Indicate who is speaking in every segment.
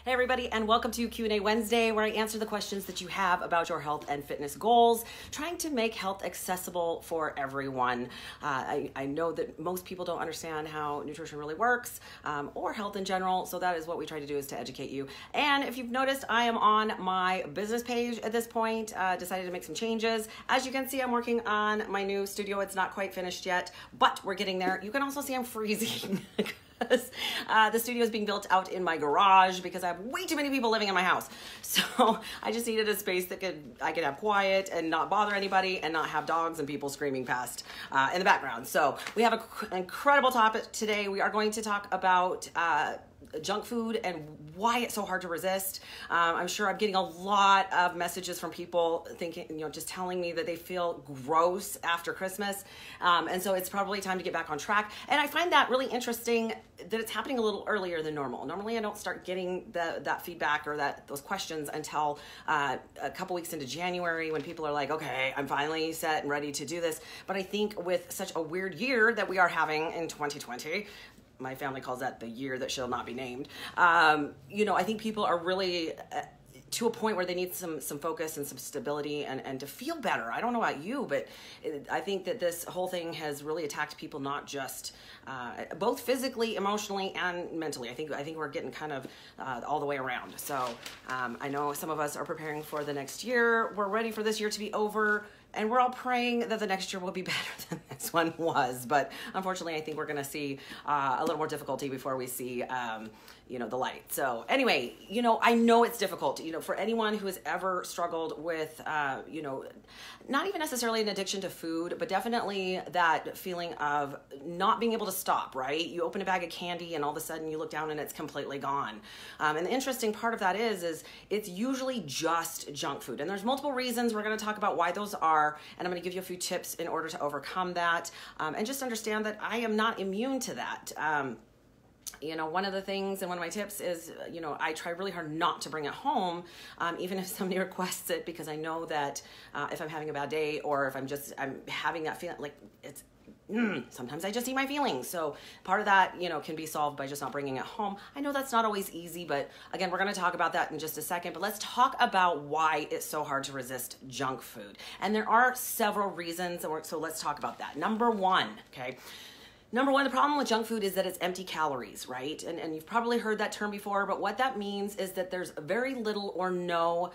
Speaker 1: Hey everybody, and welcome to Q&A Wednesday, where I answer the questions that you have about your health and fitness goals, trying to make health accessible for everyone. I know that most people don't understand how nutrition really works, or health in general, so that is what we try to do, is to educate you. And if you've noticed, I am on my business page at this point, decided to make some changes. As you can see, I'm working on my new studio. It's not quite finished yet, but we're getting there. You can also see I'm freezing. The studio is being built out in my garage because I have way too many people living in my house. So I just needed a space that I could have quiet and not bother anybody and not have dogs and people screaming past in the background. So we have an incredible topic today. We are going to talk about junk food and why it's so hard to resist. I'm sure I'm getting a lot of messages from people thinking, just telling me that they feel gross after Christmas. And so it's probably time to get back on track. And I find that really interesting that it's happening a little earlier than normal. Normally I don't start getting that feedback or those questions until a couple weeks into January, when people are like, okay, I'm finally set and ready to do this. But I think with such a weird year that we are having in 2020, my family calls that the year that shall not be named. I think people are really to a point where they need some focus and some stability and to feel better. I don't know about you, but I think that this whole thing has really attacked people, not just both physically, emotionally, and mentally. I think we're getting kind of all the way around. So I know some of us are preparing for the next year. We're ready for this year to be over. And we're all praying that the next year will be better than this one was. But unfortunately, I think we're going to see a little more difficulty before we see, the light. So anyway, I know it's difficult, for anyone who has ever struggled with, not even necessarily an addiction to food, but definitely that feeling of not being able to stop, right? You open a bag of candy and all of a sudden you look down and it's completely gone. And the interesting part of that is it's usually just junk food. And there's multiple reasons. We're going to talk about why those are. And I'm going to give you a few tips in order to overcome that. And just understand that I am not immune to that. One of the things and one of my tips is, I try really hard not to bring it home, even if somebody requests it, because I know that if I'm having a bad day or if I'm having that feeling like it's, sometimes I just eat my feelings. So part of that, can be solved by just not bringing it home. I know that's not always easy, but again, we're going to talk about that in just a second. But let's talk about why it's so hard to resist junk food. And there are several reasons, so let's talk about that. Number one, the problem with junk food is that it's empty calories, right? And you've probably heard that term before, but what that means is that there's very little or no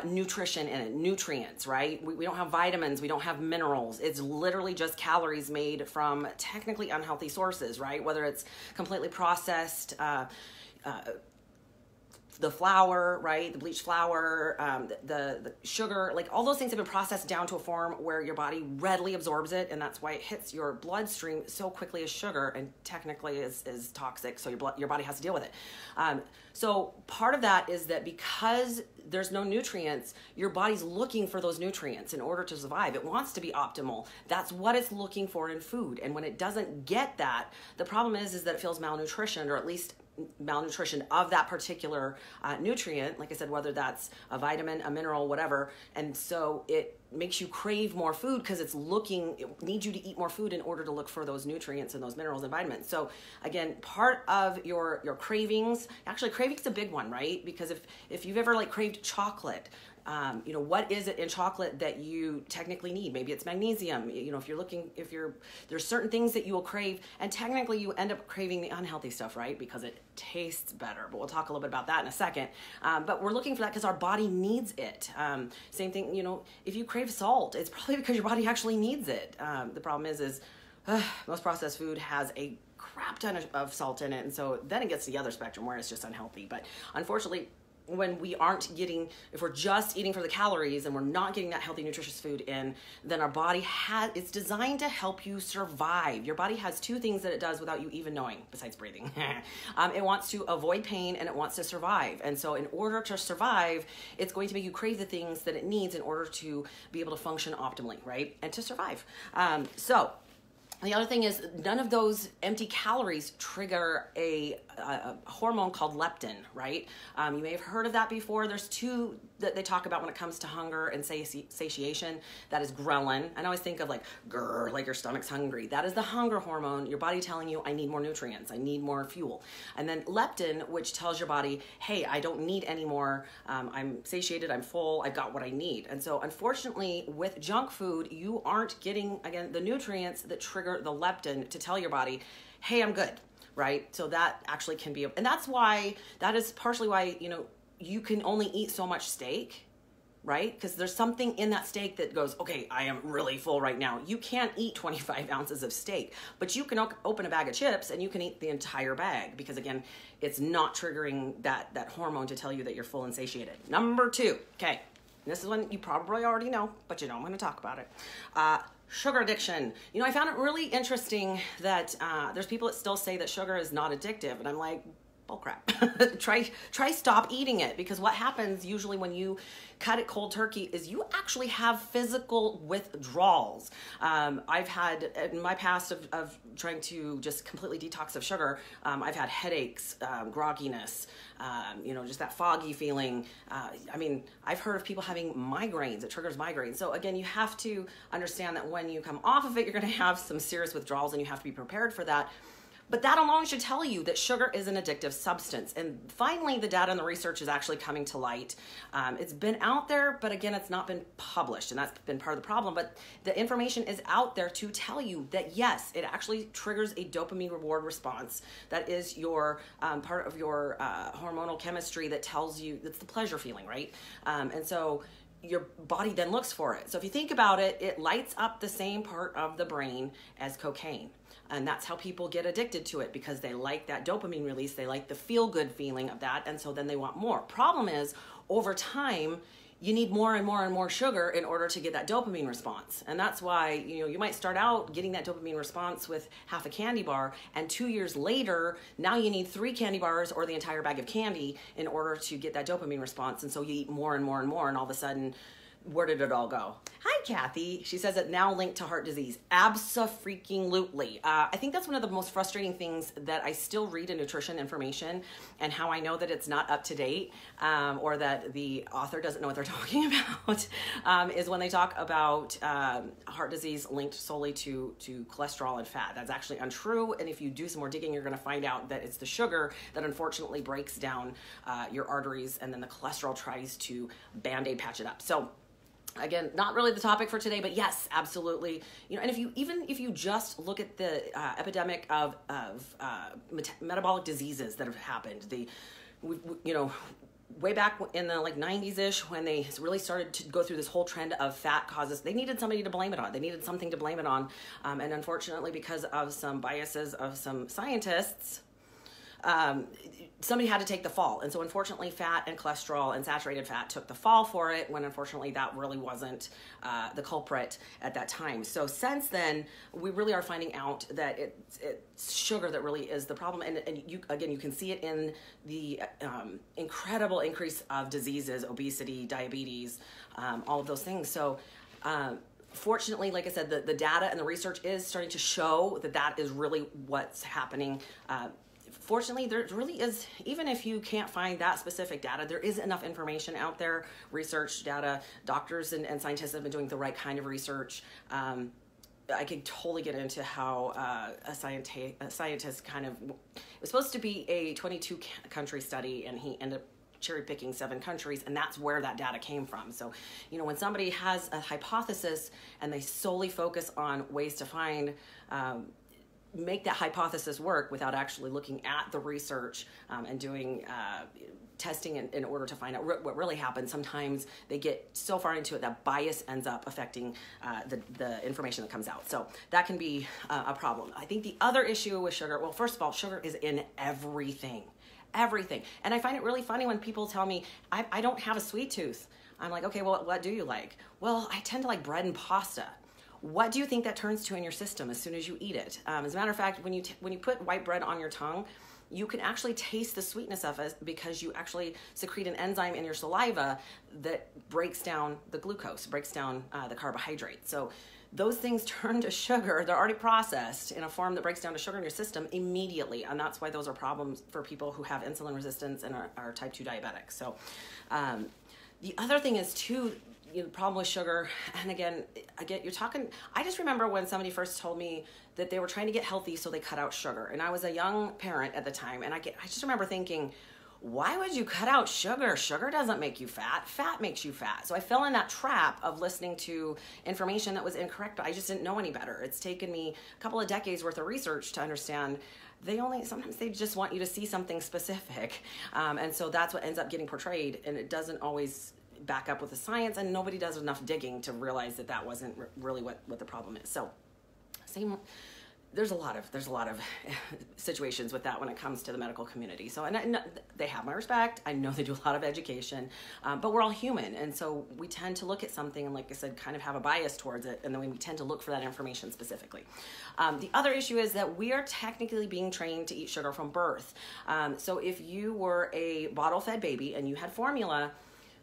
Speaker 1: nutrition in it, nutrients, right? We don't have vitamins, we don't have minerals. It's literally just calories made from technically unhealthy sources, right? Whether it's completely processed, the flour, right? The bleached flour, the sugar, like all those things have been processed down to a form where your body readily absorbs it. And that's why it hits your bloodstream so quickly as sugar and technically is toxic. So your body has to deal with it. So part of that is that because there's no nutrients, your body's looking for those nutrients in order to survive. It wants to be optimal. That's what it's looking for in food. And when it doesn't get that, the problem is that it feels malnutrition, or at least malnutrition of that particular nutrient, like I said, whether that's a vitamin, a mineral, whatever. And so it makes you crave more food because it needs you to eat more food in order to look for those nutrients and those minerals and vitamins. So again, part of your cravings, actually craving's a big one, right? Because if you've ever craved chocolate, what is it in chocolate that you technically need? Maybe it's magnesium. There's certain things that you will crave, and technically you end up craving the unhealthy stuff, right? Because it tastes better, but we'll talk a little bit about that in a second. But we're looking for that because our body needs it. Same thing, if you crave salt, it's probably because your body actually needs it. The problem is most processed food has a crap ton of salt in it, and so then it gets to the other spectrum where it's just unhealthy. But unfortunately, when we aren't getting, if we're just eating for the calories and we're not getting that healthy, nutritious food in, then our body it's designed to help you survive. Your body has two things that it does without you even knowing, besides breathing. It wants to avoid pain and it wants to survive. And so in order to survive, it's going to make you crave the things that it needs in order to be able to function optimally, right? And to survive. So the other thing is none of those empty calories trigger a a hormone called leptin, right? You may have heard of that before. There's two that they talk about when it comes to hunger and satiation. That is ghrelin. I always think of like, grr, like your stomach's hungry. That is the hunger hormone, your body telling you, I need more nutrients, I need more fuel. And then leptin, which tells your body, hey, I don't need any more. I'm satiated, I'm full, I've got what I need. And so unfortunately, with junk food, you aren't getting, again, the nutrients that trigger the leptin to tell your body, hey, I'm good, right? So that actually can be, and that's why, that is partially why, you can only eat so much steak, right? Because there's something in that steak that goes, okay, I am really full right now. You can't eat 25 ounces of steak, but you can open a bag of chips and you can eat the entire bag because, again, it's not triggering that hormone to tell you that you're full and satiated. Number 2, okay, this is one you probably already know, but I'm going to talk about it. Sugar addiction. I found it really interesting that there's people that still say that sugar is not addictive, and I'm like, bull crap. try stop eating it, because what happens usually when you cut it cold turkey is you actually have physical withdrawals. I've had, in my past of trying to just completely detox of sugar, I've had headaches, grogginess, just that foggy feeling. I've heard of people having migraines. It triggers migraines. So again, you have to understand that when you come off of it, you're going to have some serious withdrawals, and you have to be prepared for that. But that alone should tell you that sugar is an addictive substance. And finally, the data and the research is actually coming to light. It's been out there, but again, it's not been published, and that's been part of the problem. But the information is out there to tell you that yes, it actually triggers a dopamine reward response. That is your part of your hormonal chemistry that tells you, that's the pleasure feeling, right? And so your body then looks for it. So if you think about it, it lights up the same part of the brain as cocaine. And that's how people get addicted to it, because they like that dopamine release. They like the feel-good feeling of that. And so then they want more. Problem is, over time, you need more and more and more sugar in order to get that dopamine response. And that's why, you might start out getting that dopamine response with half a candy bar, and 2 years later, now you need 3 candy bars or the entire bag of candy in order to get that dopamine response. And so you eat more and more and more, and all of a sudden, where did it all go? Hi, Kathy. She says it now linked to heart disease. Abso-freaking-lutely. I think that's one of the most frustrating things that I still read in nutrition information, and how I know that it's not up to date, or that the author doesn't know what they're talking about, is when they talk about heart disease linked solely to cholesterol and fat. That's actually untrue, and if you do some more digging, you're going to find out that it's the sugar that unfortunately breaks down your arteries, and then the cholesterol tries to Band-Aid patch it up. So again, not really the topic for today, but yes, absolutely. And if you just look at the epidemic of metabolic diseases that have happened, way back in the 90s-ish, when they really started to go through this whole trend of fat causes, they needed somebody to blame it on. They needed something to blame it on. And unfortunately, because of some biases of some scientists, somebody had to take the fall. And so unfortunately, fat and cholesterol and saturated fat took the fall for it, when unfortunately that really wasn't the culprit at that time. So since then, we really are finding out that it's sugar that really is the problem. And you can see it in the incredible increase of diseases, obesity, diabetes, all of those things. So fortunately, like I said, the data and the research is starting to show that is really what's happening. Fortunately, there really is, even if you can't find that specific data, there is enough information out there, research data. Doctors and scientists have been doing the right kind of research. I could totally get into how a scientist kind of, it was supposed to be a 22 country study, and he ended up cherry picking 7 countries, and that's where that data came from. So, when somebody has a hypothesis and they solely focus on ways to find make that hypothesis work without actually looking at the research and doing testing in order to find out what really happens, sometimes they get so far into it that bias ends up affecting the information that comes out. So that can be a problem. I think the other issue with sugar, well, first of all, sugar is in everything. And I find it really funny when people tell me, I don't have a sweet tooth. I'm like, okay, well, what do you like? Well, I tend to like bread and pasta. What do you think that turns to in your system as soon as you eat it? As a matter of fact, when you put white bread on your tongue, you can actually taste the sweetness of it, because you actually secrete an enzyme in your saliva that breaks down the glucose, breaks down the carbohydrate. So those things turn to sugar. They're already processed in a form that breaks down to sugar in your system immediately. And that's why those are problems for people who have insulin resistance and are type 2 diabetics. So the other thing is too, the problem with sugar, and again, you're talking, I just remember when somebody first told me that they were trying to get healthy, so they cut out sugar. And I was a young parent at the time, and I just remember thinking, why would you cut out sugar? Sugar doesn't make you fat. Fat makes you fat. So I fell in that trap of listening to information that was incorrect, but I just didn't know any better. It's taken me a couple of decades worth of research to understand sometimes they just want you to see something specific. And so that's what ends up getting portrayed, and it doesn't always back up with the science, and nobody does enough digging to realize that wasn't really what the problem is. So there's a lot of situations with that when it comes to the medical community. So, and they have my respect. I know they do a lot of education, but we're all human. And so we tend to look at something and, like I said, kind of have a bias towards it. And then we tend to look for that information specifically. The other issue is that we are technically being trained to eat sugar from birth. So if you were a bottle-fed baby and you had formula,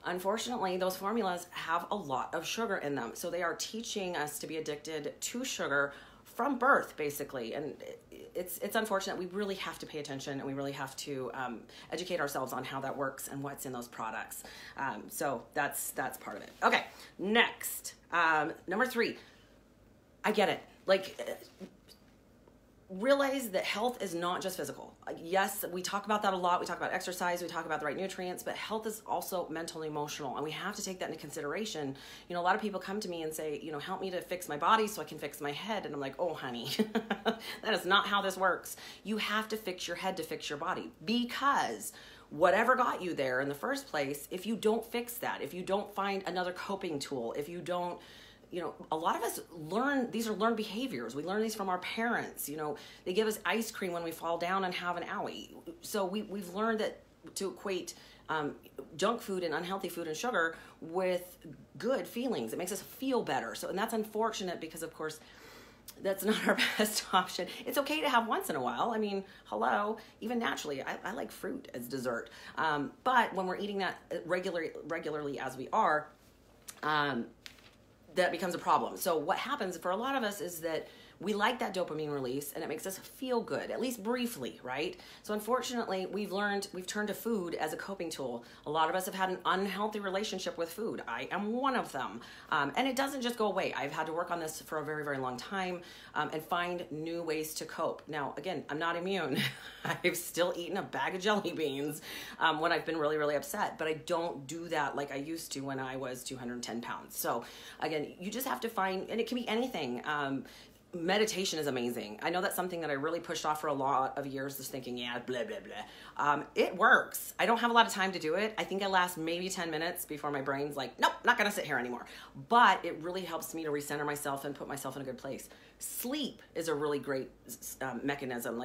Speaker 1: unfortunately, those formulas have a lot of sugar in them. So they are teaching us to be addicted to sugar from birth, basically. And it's unfortunate. We really have to pay attention, and we really have to educate ourselves on how that works and what's in those products. So that's part of it. Okay, next, number 3. I get it. Realize that health is not just physical. Yes, we talk about that a lot. We talk about exercise, we talk about the right nutrients, but health is also mental and emotional, and we have to take that into consideration. A lot of people come to me and say, help me to fix my body so I can fix my head. And I'm like, oh, honey, that is not how this works. You have to fix your head to fix your body, because whatever got you there in the first place, if you don't fix that, if you don't find another coping tool, if you don't, a lot of us these are learned behaviors. We learn these from our parents. They give us ice cream when we fall down and have an owie. So we've learned that to equate junk food and unhealthy food and sugar with good feelings. It makes us feel better. And that's unfortunate, because of course, that's not our best option. It's okay to have once in a while. I mean, hello, even naturally, I like fruit as dessert. But when we're eating that regularly as we are, that becomes a problem. So what happens for a lot of us is that we like that dopamine release, and it makes us feel good, at least briefly, right? So unfortunately, we've turned to food as a coping tool. A lot of us have had an unhealthy relationship with food. I am one of them. And it doesn't just go away. I've had to work on this for a very, very long time, and find new ways to cope. Now, again, I'm not immune. I've still eaten a bag of jelly beans when I've been really, really upset, but I don't do that like I used to when I was 210 pounds. So again, you just have to find, and it can be anything. Meditation is amazing. I know that's something that I really pushed off for a lot of years, just thinking, yeah, blah, blah, blah. It works. I don't have a lot of time to do it. I think I last maybe 10 minutes before my brain's like, nope, not going to sit here anymore. But it really helps me to recenter myself and put myself in a good place. Sleep is a really great mechanism.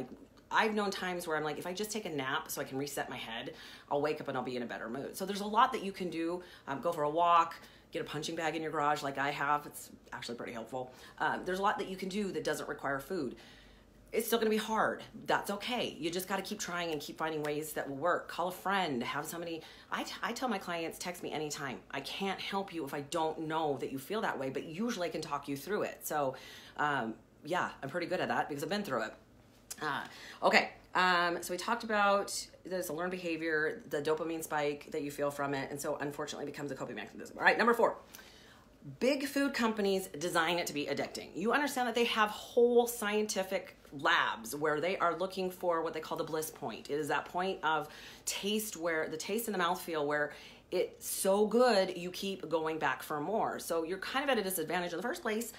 Speaker 1: I've known times where I'm like, if I just take a nap so I can reset my head, I'll wake up and I'll be in a better mood. So there's a lot that you can do. Go for a walk, get a punching bag in your garage like I have. It's actually pretty helpful. There's a lot that you can do that doesn't require food. It's still going to be hard. That's okay. You just got to keep trying and keep finding ways that will work. Call a friend, have somebody. I tell my clients, text me anytime. I can't help you if I don't know that you feel that way, but usually I can talk you through it. So yeah, I'm pretty good at that because I've been through it. Okay. So we talked about there's a learned behavior, the dopamine spike that you feel from it, and so unfortunately becomes a coping mechanism. All right, number 4. Big food companies design it to be addicting. You understand that they have whole scientific labs where they are looking for what they call the bliss point. It is that point of taste, where the taste in the mouthfeel where it's so good you keep going back for more. So you're kind of at a disadvantage in the first place,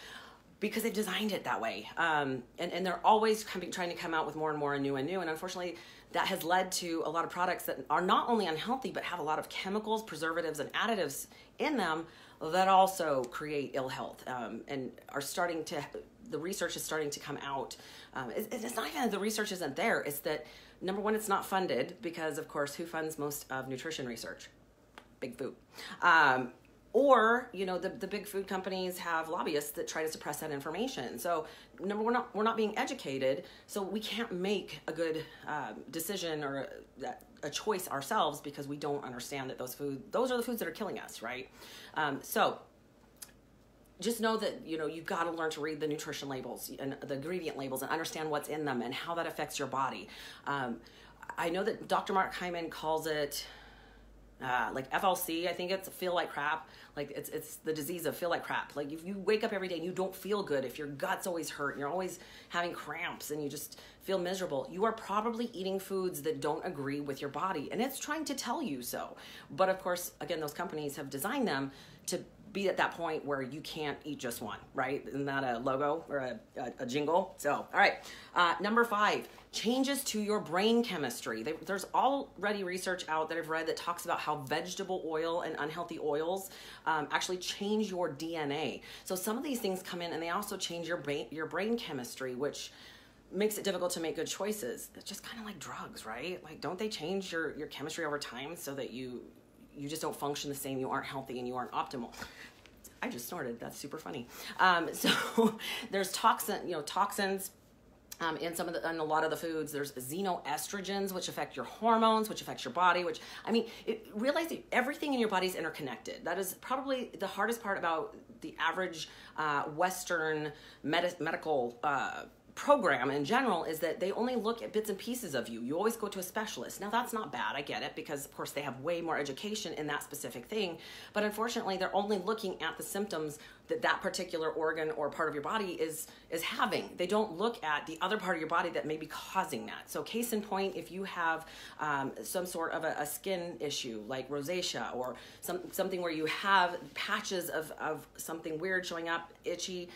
Speaker 1: because they've designed it that way. And they're always trying to come out with more and more and new. And unfortunately, that has led to a lot of products that are not only unhealthy, but have a lot of chemicals, preservatives, and additives in them that also create ill health, and are starting to, the research is starting to come out. It's not even that the research isn't there. It's that, number one, it's not funded, because of course, who funds most of nutrition research? Big food. Or, the big food companies have lobbyists that try to suppress that information. So, number one, we're not being educated, so we can't make a good decision or a choice ourselves, because we don't understand that those are the foods that are killing us, right? So, just know that, you've got to learn to read the nutrition labels and the ingredient labels and understand what's in them and how that affects your body. I know that Dr. Mark Hyman calls it like FLC. I think it's feel like crap. Like it's the disease of feel like crap. Like if you wake up every day and you don't feel good, if your gut's always hurt and you're always having cramps and you just feel miserable, you are probably eating foods that don't agree with your body, and it's trying to tell you so. But of course, again, those companies have designed them to be at that point where you can't eat just one, right? Isn't that a logo or a jingle? So, all right. Number 5, changes to your brain chemistry. There's already research out that I've read that talks about how vegetable oil and unhealthy oils actually change your DNA. So some of these things come in and they also change your brain chemistry, which makes it difficult to make good choices. It's just kind of like drugs, right? Like, don't they change your chemistry over time so that you just don't function the same, you aren't healthy, and you aren't optimal? I just snorted. That's super funny. So there's toxins in a lot of the foods. There's xenoestrogens, which affect your hormones, which affects your body, realize that everything in your body is interconnected. That is probably the hardest part about the average Western medical program in general, is that they only look at bits and pieces of you. You always go to a specialist. Now that's not bad, I get it, because of course they have way more education in that specific thing, but unfortunately they're only looking at the symptoms that particular organ or part of your body is having. They don't look at the other part of your body that may be causing that. So case in point, if you have some sort of a skin issue like rosacea, or something where you have patches of something weird showing up, itchy,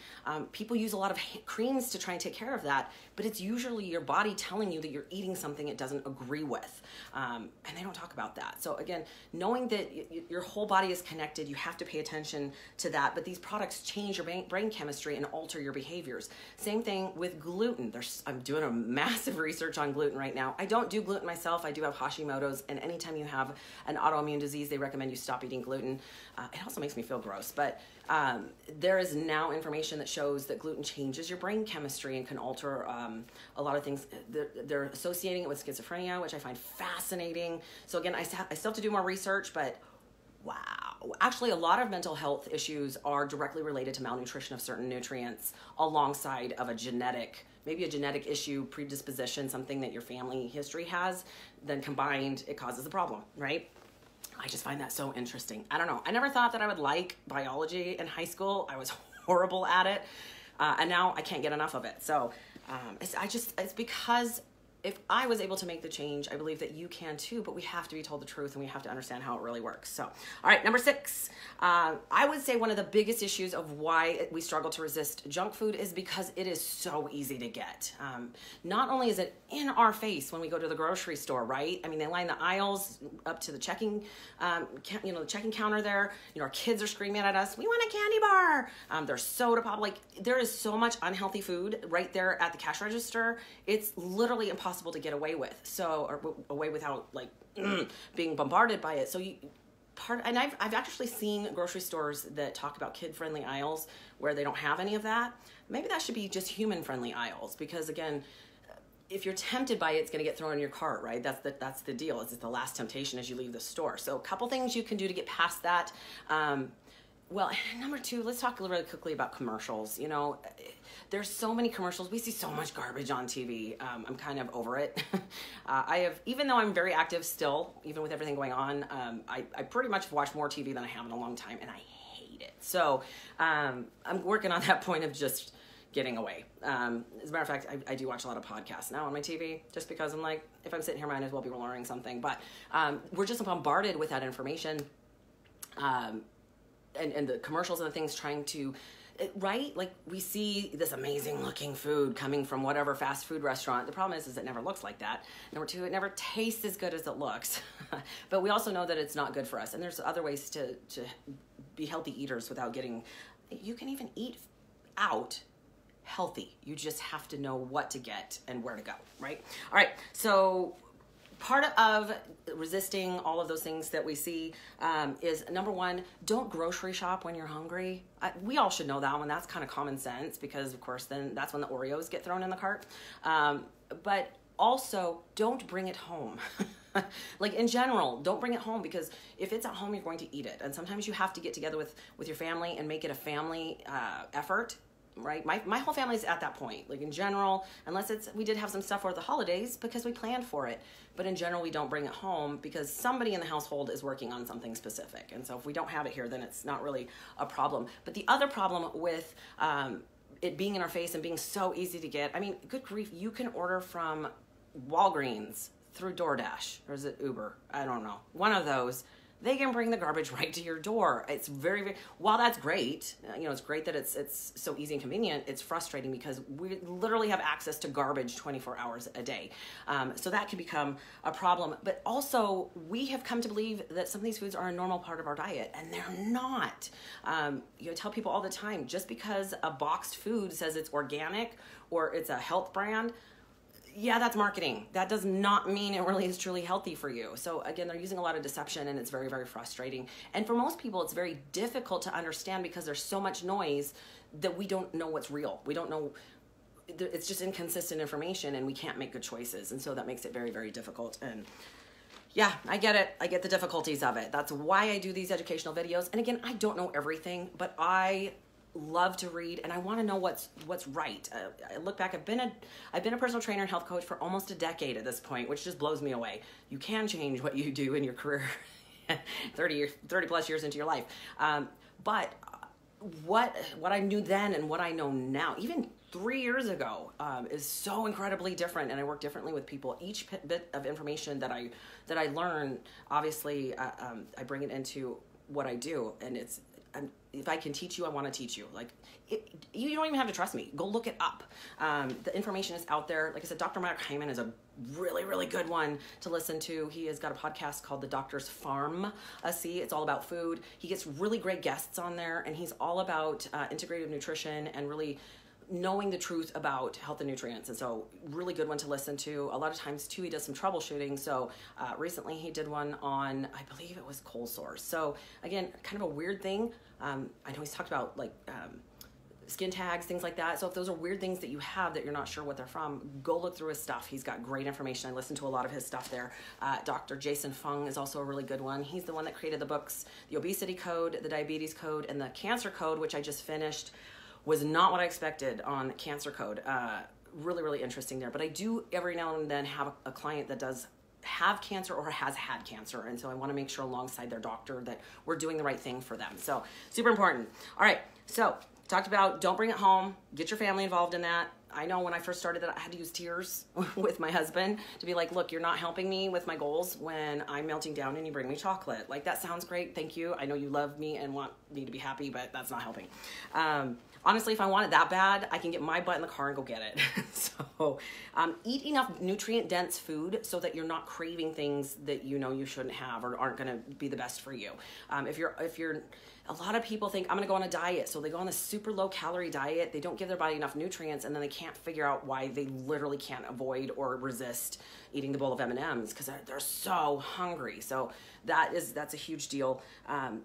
Speaker 1: people use a lot of creams to try and take care of that, but it's usually your body telling you that you're eating something it doesn't agree with, and they don't talk about that. So again, knowing that your whole body is connected, you have to pay attention to that, but these products change your brain chemistry and alter your behaviors. Same thing with gluten. I'm doing a massive research on gluten right now. I don't do gluten myself. I do have Hashimoto's, and anytime you have an autoimmune disease, they recommend you stop eating gluten. It also makes me feel gross, but there is now information that shows that gluten changes your brain chemistry and can alter a lot of things. They're associating it with schizophrenia, which I find fascinating. So again, I still have to do more research, but wow. Actually, a lot of mental health issues are directly related to malnutrition of certain nutrients alongside of maybe a genetic issue, predisposition, something that your family history has, then combined, it causes a problem, right? I just find that so interesting. I don't know. I never thought that I would like biology in high school. I was horrible at it. And now I can't get enough of it. So it's because if I was able to make the change, I believe that you can too, but we have to be told the truth and we have to understand how it really works. So, all right, number 6, I would say one of the biggest issues of why we struggle to resist junk food is because it is so easy to get. Not only is it in our face when we go to the grocery store, right? I mean, they line the aisles up to the checking, the checking counter there. Our kids are screaming at us, "We want a candy bar." There's soda pop. Like, there is so much unhealthy food right there at the cash register. It's literally impossible to get away with. Or away without being bombarded by it. So and I've actually seen grocery stores that talk about kid-friendly aisles where they don't have any of that. Maybe that should be just human-friendly aisles, because again, if you're tempted by it, it's going to get thrown in your cart, right? That's the deal. It's the last temptation as you leave the store. So a couple things you can do to get past that. Well, number 2, let's talk really quickly about commercials. There's so many commercials. We see so much garbage on TV. I'm kind of over it. Even though I'm very active still, even with everything going on, I pretty much watch more TV than I have in a long time, and I hate it. So I'm working on that point of just getting away. As a matter of fact, I do watch a lot of podcasts now on my TV, just because I'm like, if I'm sitting here, I might as well be learning something. But we're just bombarded with that information. And the commercials and the things trying to, right? Like, we see this amazing looking food coming from whatever fast food restaurant. The problem is it never looks like that. Number 2, it never tastes as good as it looks. But we also know that it's not good for us. And there's other ways to be healthy eaters without you can even eat out healthy. You just have to know what to get and where to go, right? All right, so part of resisting all of those things that we see is, number 1, don't grocery shop when you're hungry. We all should know that one. That's kind of common sense, because of course then that's when the Oreos get thrown in the cart. But also, don't bring it home. Like in general, don't bring it home, because if it's at home, you're going to eat it. And sometimes you have to get together with your family and make it a family effort. Right? My whole family's at that point. Like in general, unless we did have some stuff for the holidays because we planned for it. But in general, we don't bring it home because somebody in the household is working on something specific. And so if we don't have it here, then it's not really a problem. But the other problem with it being in our face and being so easy to get, I mean, good grief, you can order from Walgreens through DoorDash, or is it Uber? I don't know. One of those. They can bring the garbage right to your door. It's very, very, while that's great, it's great that it's so easy and convenient, it's frustrating because we literally have access to garbage 24 hours a day. So that can become a problem. But also, we have come to believe that some of these foods are a normal part of our diet, and they're not. Tell people all the time, just because a boxed food says it's organic or it's a health brand, yeah, that's marketing. That does not mean it really is truly healthy for you. So again, they're using a lot of deception, and it's very, very frustrating. And for most people, it's very difficult to understand because there's so much noise that we don't know what's real. We don't know. It's just inconsistent information, and we can't make good choices. And so that makes it very, very difficult. And yeah, I get it. I get the difficulties of it. That's why I do these educational videos. And again, I don't know everything, but I love to read, and I want to know what's right. I look back, I've been a personal trainer and health coach for almost a decade at this point, which just blows me away. You can change what you do in your career 30 plus years into your life. But what I knew then and what I know now, even 3 years ago, is so incredibly different, and I work differently with people. Each bit of information that I learn, obviously, I bring it into what I do, and if I can teach you, I want to teach you. You don't even have to trust me. Go look it up. The information is out there. Like I said, Dr. Mark Hyman is a really, really good one to listen to. He has got a podcast called The Doctor's Pharmacy. It's all about food. He gets really great guests on there, and he's all about integrative nutrition and really knowing the truth about health and nutrients. And so really good one to listen to. A lot of times too, he does some troubleshooting. So recently he did one on, I believe it was cold sores. So again, kind of a weird thing. I know he's talked about skin tags, things like that. So if those are weird things that you have that you're not sure what they're from, go look through his stuff. He's got great information. I listen to a lot of his stuff there. Dr. Jason Fung is also a really good one. He's the one that created the books, The Obesity Code, The Diabetes Code, and The Cancer Code, which I just finished. Was not what I expected on Cancer Code. Really, really interesting there. But I do every now and then have a client that does have cancer or has had cancer. And so I want to make sure alongside their doctor that we're doing the right thing for them. So super important. All right. So talked about don't bring it home. Get your family involved in that. I know when I first started that I had to use tears with my husband to be like, look, you're not helping me with my goals when I'm melting down and you bring me chocolate. Like, that sounds great. Thank you. I know you love me and want me to be happy, but that's not helping. Honestly, if I want it that bad, I can get my butt in the car and go get it. So eat enough nutrient-dense food so that you're not craving things that you know you shouldn't have or aren't going to be the best for you. If you're, a lot of people think, I'm going to go on a diet. So they go on a super low-calorie diet. They don't give their body enough nutrients, and then they can't figure out why they literally can't avoid or resist eating the bowl of M&Ms because they're so hungry. So that's a huge deal.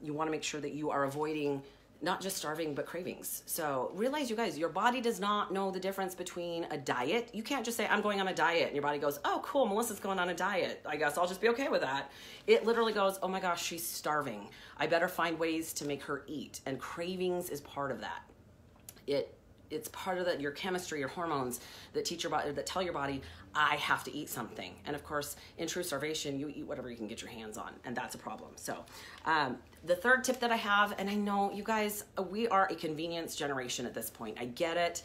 Speaker 1: You want to make sure that you are avoiding not just starving, but cravings. So realize, you guys, your body does not know the difference between a diet. You can't just say, I'm going on a diet, and your body goes, oh, cool, Melissa's going on a diet. I guess I'll just be okay with that. It literally goes, oh my gosh, she's starving. I better find ways to make her eat. And cravings is part of that. It's part of your chemistry, your hormones that teach your body, that tell your body, I have to eat something. And of course, in true starvation, you eat whatever you can get your hands on, and that's a problem. So the third tip that I have, and I know you guys, we are a convenience generation at this point. I get it.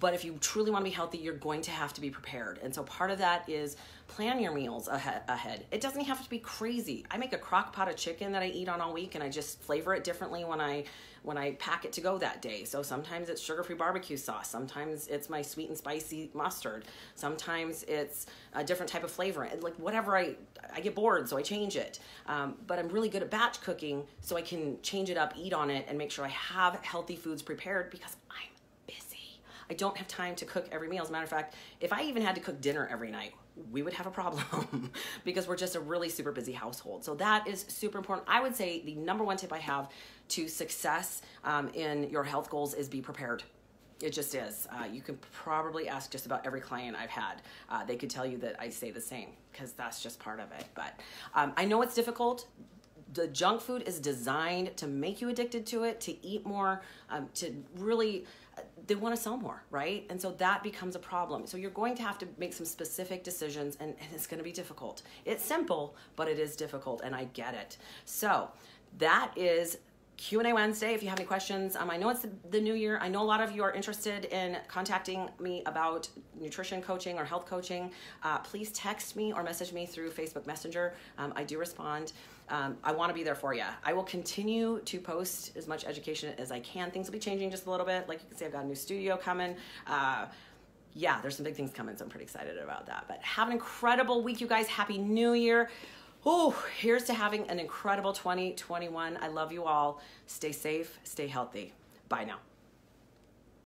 Speaker 1: But if you truly want to be healthy, you're going to have to be prepared. And so part of that is plan your meals ahead. It doesn't have to be crazy. I make a crock pot of chicken that I eat on all week, and I just flavor it differently when I pack it to go that day. So sometimes it's sugar-free barbecue sauce. Sometimes it's my sweet and spicy mustard. Sometimes it's a different type of flavor. Like whatever, I get bored, so I change it. But I'm really good at batch cooking, so I can change it up, eat on it, and make sure I have healthy foods prepared because I'm busy. I don't have time to cook every meal. As a matter of fact, if I even had to cook dinner every night, we would have a problem because we're just a really super busy household. So that is super important. I would say the number one tip I have to success in your health goals is be prepared. It just is. You can probably ask just about every client I've had. They could tell you that I say the same because that's just part of it. But I know it's difficult. The junk food is designed to make you addicted to it, to eat more, to really, they want to sell more, right? And so that becomes a problem. So you're going to have to make some specific decisions, and it's going to be difficult. It's simple, but it is difficult, and I get it. So that is Q&A Wednesday. If you have any questions, I know it's the new year. I know a lot of you are interested in contacting me about nutrition coaching or health coaching. Please text me or message me through Facebook Messenger. I do respond. I want to be there for you. I will continue to post as much education as I can. Things will be changing just a little bit. Like you can see, I've got a new studio coming. Yeah, there's some big things coming, so I'm pretty excited about that. But have an incredible week, you guys. Happy New Year. Oh, here's to having an incredible 2021. I love you all. Stay safe, stay healthy. Bye now.